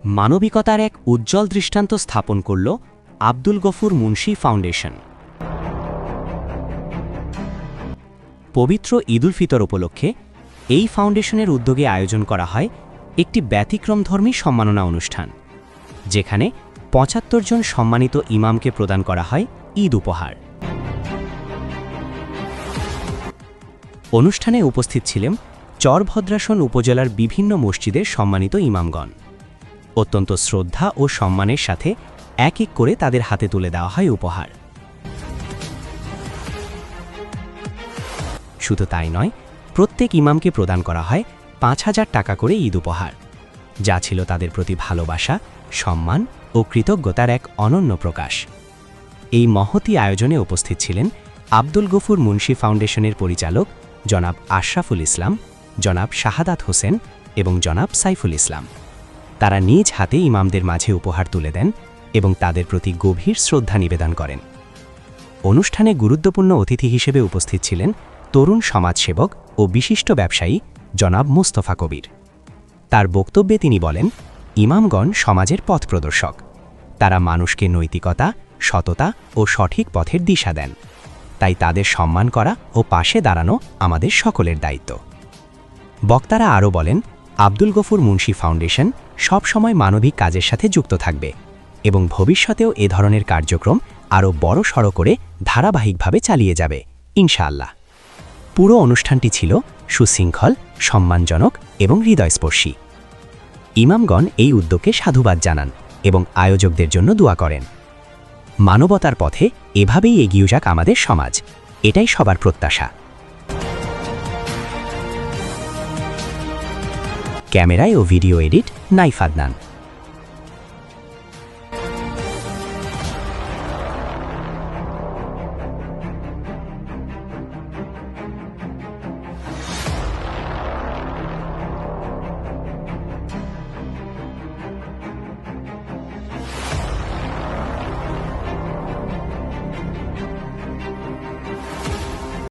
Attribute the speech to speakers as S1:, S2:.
S1: মানবিকতার এক উজ্জ্বল দৃষ্টান্ত স্থাপন করল আব্দুল গফুর মুন্সি ফাউন্ডেশন। পবিত্র ঈদ উল ফিতর উপলক্ষে এই ফাউন্ডেশনের উদ্যোগে আয়োজন করা হয় একটি ব্যতিক্রমধর্মী সম্মাননা অনুষ্ঠান, যেখানে ৭৫ জন সম্মানিত ইমামকে প্রদান করা হয় ঈদ উপহার। অনুষ্ঠানে উপস্থিত ছিলেন চরভদ্রাসন উপজেলার বিভিন্ন মসজিদের সম্মানিত ইমামগণ। অত্যন্ত শ্রদ্ধা ও সম্মানের সাথে এক এক করে তাদের হাতে তুলে দেওয়া হয় উপহার। শুধু তাই নয়, প্রত্যেক ইমামকে প্রদান করা হয় ৫,০০০ টাকা করে ঈদ উপহার, যা ছিল তাদের প্রতি ভালোবাসা, সম্মান ও কৃতজ্ঞতার এক অনন্য প্রকাশ। এই মহতী আয়োজনে উপস্থিত ছিলেন আব্দুল গফুর মুন্সি ফাউন্ডেশনের পরিচালক জনাব আশরাফুল ইসলাম, জনাব শাহাদাত হোসেন এবং জনাব সাইফুল ইসলাম। তারা নিজ হাতে ইমামদের মাঝে উপহার তুলে দেন এবং তাদের প্রতি গভীর শ্রদ্ধা নিবেদন করেন। অনুষ্ঠানে গুরুত্বপূর্ণ অতিথি হিসেবে উপস্থিত ছিলেন তরুণ সমাজসেবক ও বিশিষ্ট ব্যবসায়ী জনাব মুস্তফা কবির। তার বক্তব্যে তিনি বলেন, ইমামগণ সমাজের পথ প্রদর্শক। তারা মানুষকে নৈতিকতা, সততা ও সঠিক পথের দিশা দেন। তাই তাদের সম্মান করা ও পাশে দাঁড়ানো আমাদের সকলের দায়িত্ব। বক্তারা আরও বলেন, আব্দুল গফুর মুন্সি ফাউন্ডেশন সবসময় মানবিক কাজের সাথে যুক্ত থাকবে এবং ভবিষ্যতেও এ ধরনের কার্যক্রম আরও বড়সড় করে ধারাবাহিকভাবে চালিয়ে যাবে ইনশাআল্লাহ। পুরো অনুষ্ঠানটি ছিল সুশৃঙ্খল, সম্মানজনক এবং হৃদয়স্পর্শী। ইমামগণ এই উদ্যোগকে সাধুবাদ জানান এবং আয়োজকদের জন্য দোয়া করেন। মানবতার পথে এভাবেই এগিয়ে যাক আমাদের সমাজ, এটাই সবার প্রত্যাশা। ক্যামেরায় ও ভিডিও এডিট নাইফ আদনান।